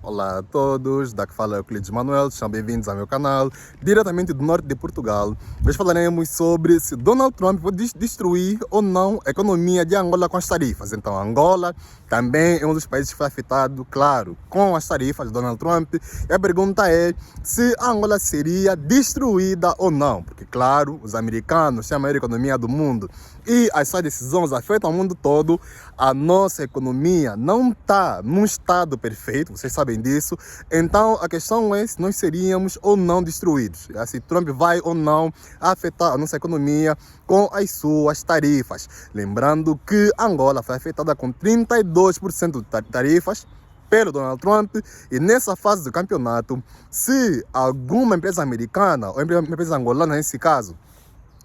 Olá a todos, daqui fala Euclides Manuel, sejam bem-vindos ao meu canal, diretamente do norte de Portugal. Hoje falaremos sobre se Donald Trump pode destruir ou não a economia de Angola com as tarifas. Então, Angola também é um dos países que foi afetado, claro, com as tarifas de Donald Trump. E a pergunta é se a Angola seria destruída ou não, porque, claro, os americanos têm a maior economia do mundo e as suas decisões afetam o mundo todo. A nossa economia não está num estado perfeito, vocês sabem disso. Então a questão é se nós seríamos ou não destruídos, se Trump vai ou não afetar a nossa economia com as suas tarifas. Lembrando que Angola foi afetada com 32% de tarifas pelo Donald Trump, e nessa fase do campeonato, se alguma empresa americana ou empresa angolana nesse caso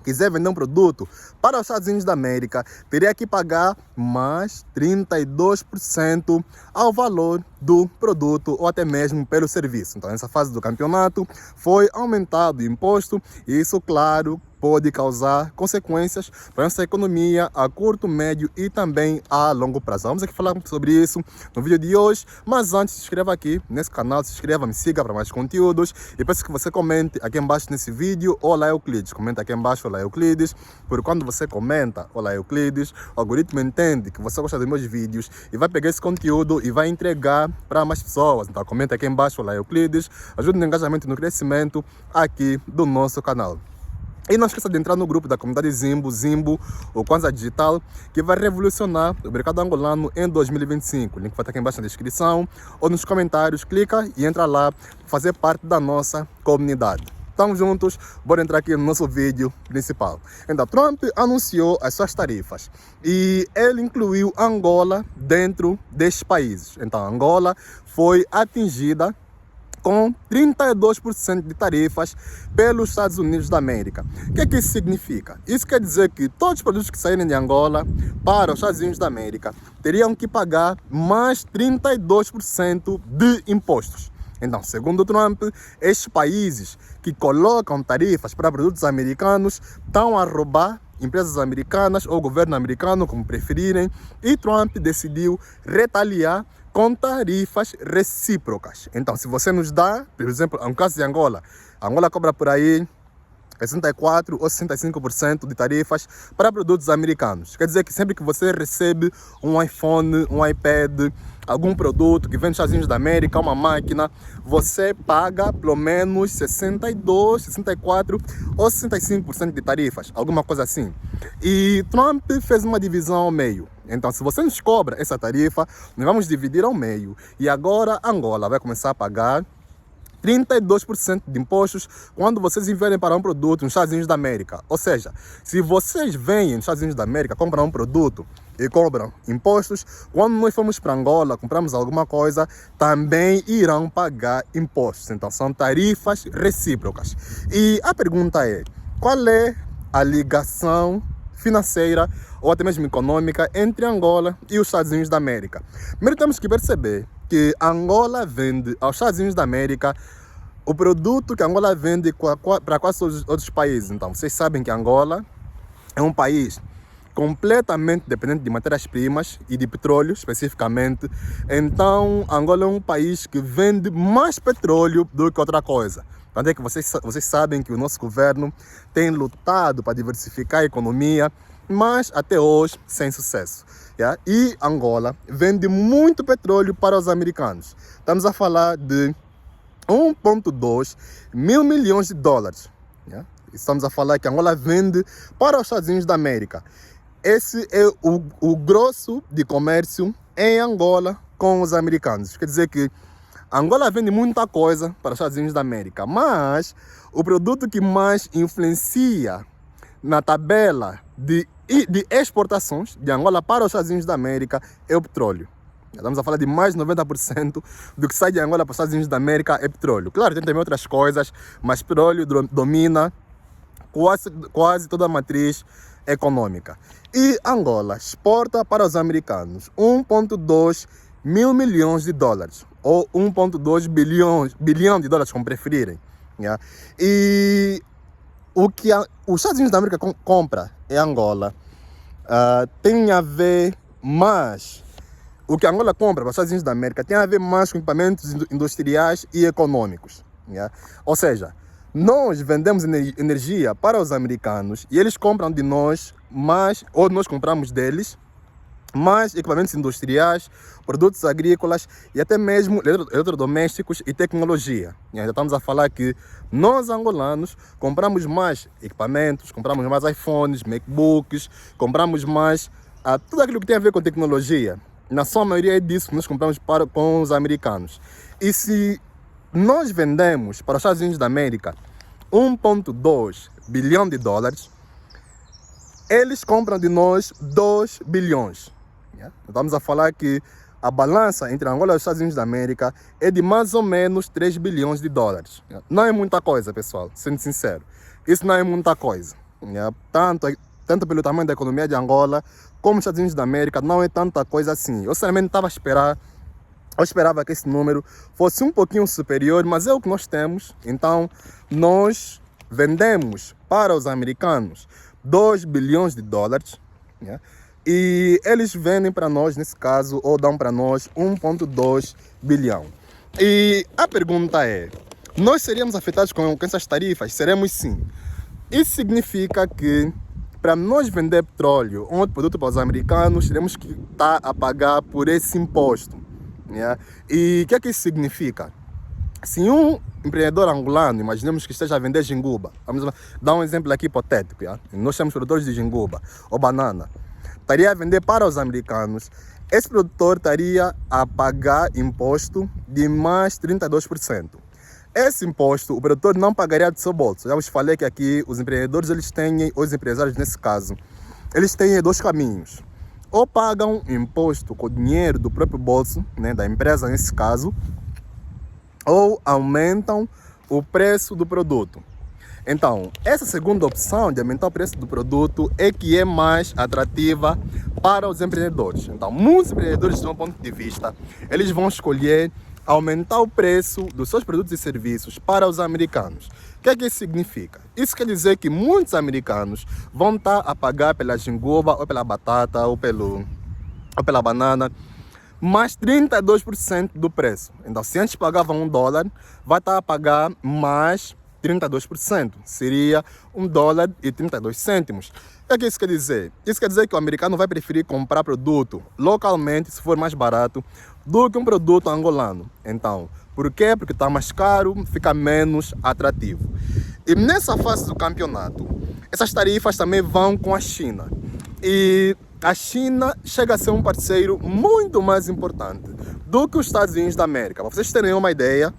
quiser vender um produto para os Estados Unidos da América, teria que pagar mais 32% ao valor do produto ou até mesmo pelo serviço. Então, nessa fase do campeonato, foi aumentado o imposto e isso, claro, pode causar consequências para a nossa economia a curto, médio e também a longo prazo. Vamos aqui falar sobre isso no vídeo de hoje, mas antes se inscreva aqui nesse canal, se inscreva, me siga para mais conteúdos e peço que você comente aqui embaixo nesse vídeo, olá Euclides, comenta aqui embaixo, olá Euclides, porque quando você comenta, olá Euclides, o algoritmo entende que você gosta dos meus vídeos e vai pegar esse conteúdo e vai entregar para mais pessoas. Então comenta aqui embaixo, olá Euclides, ajude no engajamento e no crescimento aqui do nosso canal. E não esqueça de entrar no grupo da comunidade Zimbo, o Kwanza Digital, que vai revolucionar o mercado angolano em 2025. O link vai estar aqui embaixo na descrição ou nos comentários. Clica e entra lá para fazer parte da nossa comunidade. Estamos juntos, bora entrar aqui no nosso vídeo principal. Então, Trump anunciou as suas tarifas e ele incluiu Angola dentro destes países. Então, Angola foi atingida com 32% de tarifas pelos Estados Unidos da América. O que é que isso significa? Isso quer dizer que todos os produtos que saírem de Angola para os Estados Unidos da América teriam que pagar mais 32% de impostos. Então, segundo Trump, estes países que colocam tarifas para produtos americanos estão a roubar empresas americanas ou governo americano, como preferirem, e Trump decidiu retaliar com tarifas recíprocas. Então, se você nos dá, por exemplo, no caso de Angola, Angola cobra por aí 64% ou 65% de tarifas para produtos americanos. Quer dizer que sempre que você recebe um iPhone, um iPad, algum produto que vem dos Estados Unidos da América, uma máquina, você paga pelo menos 62%, 64% ou 65% de tarifas, alguma coisa assim. E Trump fez uma divisão ao meio. Então, se você nos cobra essa tarifa, nós vamos dividir ao meio. E agora Angola vai começar a pagar 32% de impostos quando vocês enviarem para um produto nos Estados Unidos da América. Ou seja, se vocês vêm nos Estados Unidos da América, compram um produto e cobram impostos, quando nós formos para Angola, compramos alguma coisa, também irão pagar impostos. Então, são tarifas recíprocas. E a pergunta é, qual é a ligação financeira ou até mesmo econômica entre Angola e os Estados Unidos da América? Primeiro temos que perceber que Angola vende aos Estados Unidos da América o produto que Angola vende para quase todos os outros países. Então, vocês sabem que Angola é um país completamente dependente de matérias-primas e de petróleo, especificamente. Então, Angola é um país que vende mais petróleo do que outra coisa. Tanto é que vocês sabem que o nosso governo tem lutado para diversificar a economia, mas até hoje sem sucesso. E Angola vende muito petróleo para os americanos. Estamos a falar de 1,2 mil milhões de dólares. Estamos a falar que Angola vende para os Estados Unidos da América. Esse é o grosso de comércio em Angola com os americanos. Quer dizer que Angola vende muita coisa para os Estados Unidos da América, mas o produto que mais influencia na tabela de exportações de Angola para os Estados Unidos da América é o petróleo. Estamos a falar de mais de 90% do que sai de Angola para os Estados Unidos da América é petróleo. Claro, tem também outras coisas, mas petróleo domina quase toda a matriz econômica. E Angola exporta para os americanos 1,2 mil milhões de dólares, ou 1,2 bilhão de dólares, como preferirem. E o que os Estados Unidos da América compra em Angola tem a ver mais o que Angola compra para os Estados Unidos da América tem a ver mais com equipamentos industriais e econômicos. Yeah? Ou seja, nós vendemos energia para os americanos e eles compram de nós mais, ou nós compramos deles, mais equipamentos industriais, produtos agrícolas e até mesmo eletrodomésticos e tecnologia. E ainda estamos a falar que nós, angolanos, compramos mais equipamentos, compramos mais iPhones, MacBooks, compramos mais tudo aquilo que tem a ver com tecnologia. Na sua maioria é disso que nós compramos com os americanos. E se nós vendemos para os Estados Unidos da América 1,2 bilhão de dólares, eles compram de nós 2 bilhões. Estamos a falar que a balança entre Angola e os Estados Unidos da América é de mais ou menos 3 bilhões de dólares. Não é muita coisa, pessoal, sendo sincero. Isso não é muita coisa. Tanto pelo tamanho da economia de Angola, como os Estados Unidos da América, não é tanta coisa assim. Eu sinceramente estava eu esperava que esse número fosse um pouquinho superior, mas é o que nós temos. Então, nós vendemos para os americanos 2 bilhões de dólares, e eles vendem para nós, nesse caso, ou dão para nós 1,2 bilhão. E a pergunta é, nós seríamos afetados com essas tarifas? Seremos sim. Isso significa que para nós vender petróleo ou outro produto para os americanos, teremos que estar a pagar por esse imposto. E o que é que isso significa? Se um empreendedor angolano, imaginemos que esteja a vender jinguba, vamos dar um exemplo aqui hipotético, nós temos produtores de jinguba ou banana, estaria a vender para os americanos, esse produtor estaria a pagar imposto de mais 32%. Esse imposto o produtor não pagaria do seu bolso. Já vos falei que aqui os empreendedores, eles têm, os empresários nesse caso, eles têm dois caminhos. Ou pagam imposto com o dinheiro do próprio bolso, da empresa nesse caso, ou aumentam o preço do produto. Então, essa segunda opção de aumentar o preço do produto é que é mais atrativa para os empreendedores. Então, muitos empreendedores, de um ponto de vista, eles vão escolher aumentar o preço dos seus produtos e serviços para os americanos. O que é que isso significa? Isso quer dizer que muitos americanos vão estar a pagar pela jinguba, ou pela batata, ou pela banana, mais 32% do preço. Então, se antes pagavam $1, vai estar a pagar mais 32%. Seria $1,32. O que isso quer dizer? Isso quer dizer que o americano vai preferir comprar produto localmente, se for mais barato, do que um produto angolano. Então, por quê? Porque está mais caro, fica menos atrativo. E nessa fase do campeonato, essas tarifas também vão com a China. E a China chega a ser um parceiro muito mais importante do que os Estados Unidos da América. Para vocês terem uma ideia,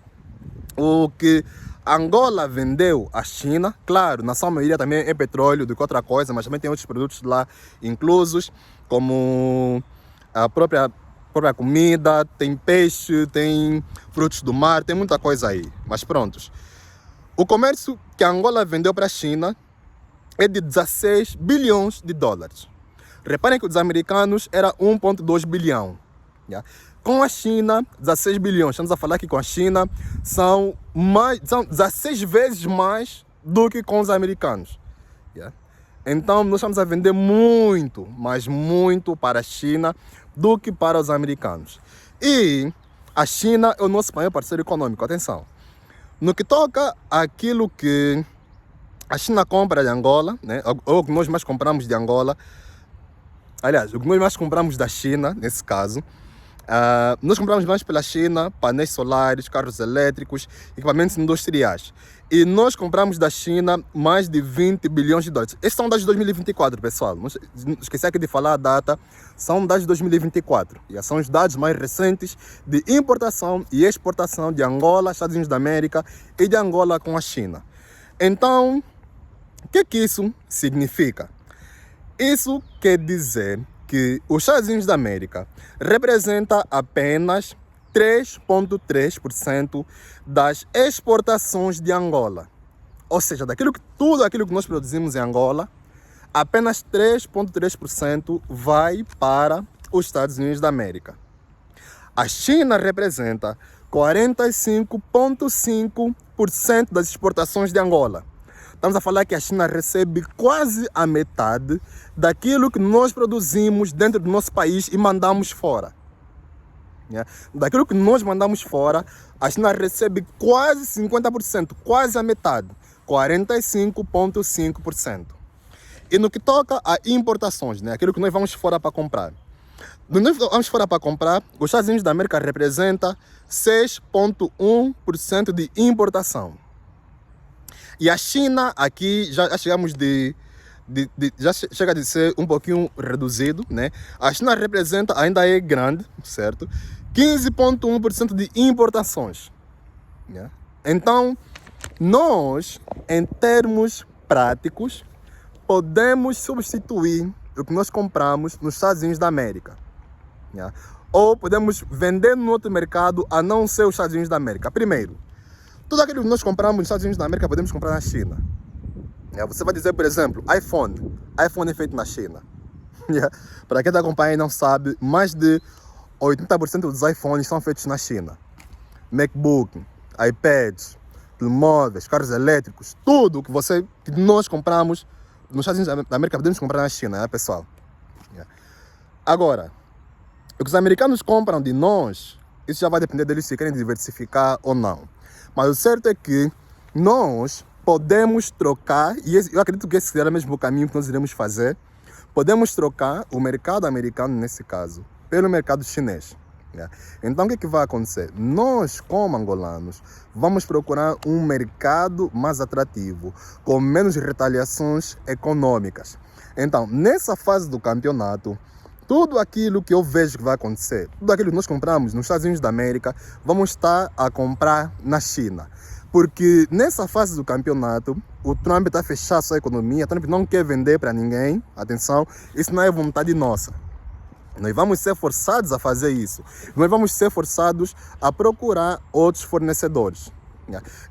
o que Angola vendeu à China, claro, na sua maioria também é petróleo do que outra coisa, mas também tem outros produtos lá inclusos, como a própria comida, tem peixe, tem frutos do mar, tem muita coisa aí. Mas prontos. O comércio que a Angola vendeu para a China é de 16 bilhões de dólares. Reparem que os americanos era 1,2 bilhão. Com a China, 16 bilhões. Estamos a falar que com a China são 16 vezes mais do que com os americanos. Então, nós estamos a vender muito, mas muito para a China do que para os americanos. E a China é o nosso maior parceiro econômico. Atenção. No que toca àquilo que a China compra de Angola, ou o que nós mais compramos de Angola, aliás, o que nós mais compramos da China, nesse caso, nós compramos mais pela China painéis solares, carros elétricos, equipamentos industriais. E nós compramos da China mais de 20 bilhões de dólares. Esses são dados de 2024, pessoal. Não esqueci aqui de falar a data. São dados de 2024. E são os dados mais recentes de importação e exportação de Angola, Estados Unidos da América e de Angola com a China. Então, o que isso significa? Isso quer dizer que os Estados Unidos da América representa apenas 3,3% das exportações de Angola. Ou seja, tudo aquilo que nós produzimos em Angola, apenas 3,3% vai para os Estados Unidos da América. A China representa 45,5% das exportações de Angola. Estamos a falar que a China recebe quase a metade daquilo que nós produzimos dentro do nosso país e mandamos fora. né? Daquilo que nós mandamos fora, a China recebe quase 50%, quase a metade, 45,5%. E no que toca a importações, né? Aquilo que nós vamos fora para comprar. Nós vamos fora para comprar, os Estados Unidos da América representa 6,1% de importação. E a China aqui já chegamos já chega de ser um pouquinho reduzido, né? A China representa, ainda é grande, certo? 15,1% de importações. Né? Então, nós, em termos práticos, podemos substituir o que nós compramos nos Estados Unidos da América. Né? Ou podemos vender no outro mercado a não ser os Estados Unidos da América. Primeiro, tudo aquilo que nós compramos nos Estados Unidos da América podemos comprar na China. Você vai dizer, por exemplo, iPhone é feito na China. Para quem está acompanhando e não sabe, mais de 80% dos iPhones são feitos na China. MacBook, iPads, telemóveis, carros elétricos, tudo que nós compramos nos Estados Unidos da América podemos comprar na China, pessoal. Agora, o que os americanos compram de nós, isso já vai depender deles se querem diversificar ou não. Mas o certo é que nós podemos trocar, e eu acredito que esse será mesmo o caminho que nós iremos fazer, podemos trocar o mercado americano, nesse caso, pelo mercado chinês. Então o que vai acontecer? Nós, como angolanos, vamos procurar um mercado mais atrativo, com menos retaliações econômicas. Então, nessa fase do campeonato, tudo aquilo que eu vejo que vai acontecer, tudo aquilo que nós compramos nos Estados Unidos da América, vamos estar a comprar na China. Porque nessa fase do campeonato, o Trump está a fechar a sua economia, o Trump não quer vender para ninguém, atenção, isso não é vontade nossa. Nós vamos ser forçados a fazer isso. Nós vamos ser forçados a procurar outros fornecedores.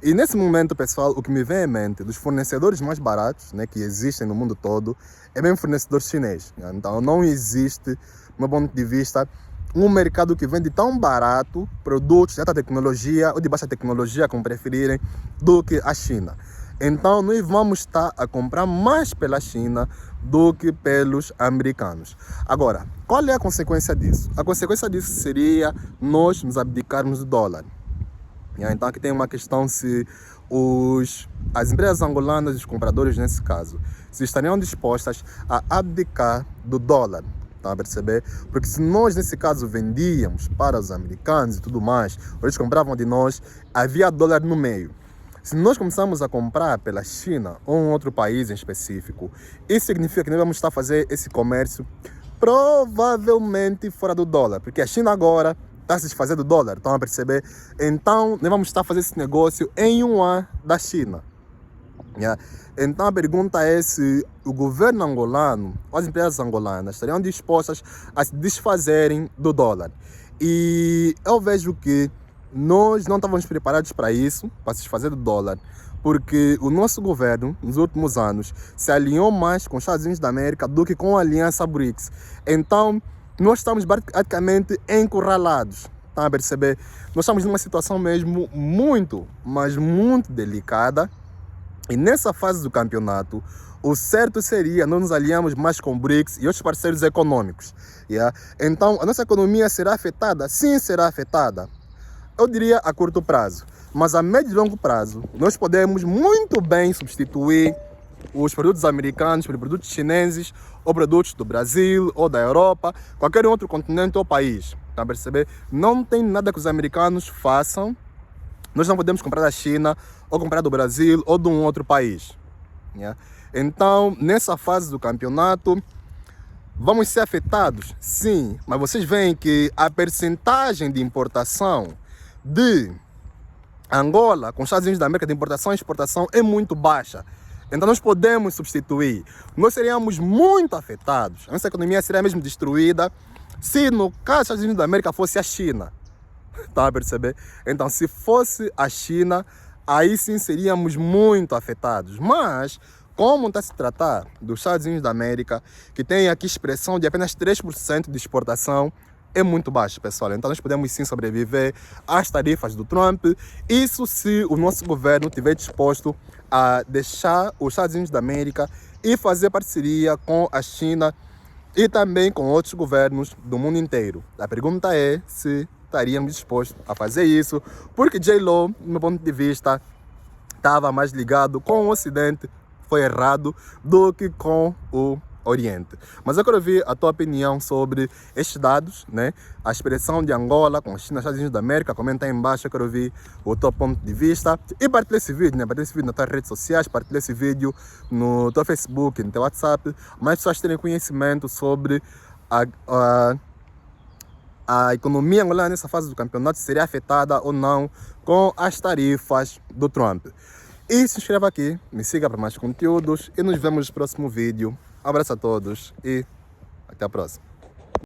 E nesse momento, pessoal, o que me vem em mente dos fornecedores mais baratos, né, que existem no mundo todo, é mesmo fornecedor chinês. Então não existe, do meu ponto de vista, um mercado que vende tão barato produtos de alta tecnologia ou de baixa tecnologia, como preferirem, do que a China. Então nós vamos estar a comprar mais pela China do que pelos americanos. Agora, qual é a consequência disso? A consequência disso seria nós nos abdicarmos do dólar. Então aqui tem uma questão se as empresas angolanas, os compradores nesse caso, se estariam dispostas a abdicar do dólar. Estão a perceber? Porque se nós nesse caso vendíamos para os americanos e tudo mais, eles compravam de nós, havia dólar no meio. Se nós começarmos a comprar pela China ou um outro país em específico, isso significa que nós vamos estar a fazer esse comércio provavelmente fora do dólar, porque a China agora está a se desfazer do dólar, estão a perceber? Então, nós vamos estar a fazer esse negócio em yuan da China. Então, a pergunta é se o governo angolano, ou as empresas angolanas, estariam dispostas a se desfazerem do dólar. E eu vejo que nós não estávamos preparados para isso, para se desfazer do dólar, porque o nosso governo, nos últimos anos, se alinhou mais com os Estados Unidos da América do que com a aliança BRICS. Então, nós estamos praticamente encurralados, estão a perceber? Nós estamos numa situação mesmo muito, mas muito delicada. E nessa fase do campeonato, o certo seria nós nos aliarmos mais com o BRICS e outros parceiros econômicos. Então, a nossa economia será afetada? Sim, será afetada. Eu diria a curto prazo. Mas a médio e longo prazo, nós podemos muito bem substituir os produtos americanos por produtos chineses ou produtos do Brasil ou da Europa, qualquer outro continente ou país. Tá a perceber? Não tem nada que os americanos façam. Nós não podemos comprar da China ou comprar do Brasil ou de um outro país. Então, nessa fase do campeonato, vamos ser afetados? Sim, mas vocês veem que a percentagem de importação de Angola com os Estados Unidos da América de importação e exportação é muito baixa. Então nós podemos substituir. Nós seríamos muito afetados. A nossa economia seria mesmo destruída se no caso dos Estados Unidos da América fosse a China. Tá a perceber? Então se fosse a China, aí sim seríamos muito afetados. Mas como está se tratar dos Estados Unidos da América, que tem aqui expressão de apenas 3% de exportação, é muito baixo, pessoal. Então nós podemos sim sobreviver às tarifas do Trump. Isso se o nosso governo estiver disposto a deixar os Estados Unidos da América e fazer parceria com a China e também com outros governos do mundo inteiro. A pergunta é se estaríamos dispostos a fazer isso, porque J-Lo, do meu ponto de vista, estava mais ligado com o Ocidente, foi errado, do que com o Oriente. Mas eu quero ver a tua opinião sobre estes dados, né? A expressão de Angola com a China, Estados Unidos da América. Comenta aí embaixo, eu quero ver o teu ponto de vista. E partilha esse vídeo, né? Partilha esse vídeo nas tuas redes sociais, partilha esse vídeo no teu Facebook, no teu WhatsApp. Mais pessoas terem conhecimento sobre a economia angolana nessa fase do campeonato, seria afetada ou não com as tarifas do Trump. E se inscreva aqui, me siga para mais conteúdos e nos vemos no próximo vídeo. Abraço a todos e até a próxima.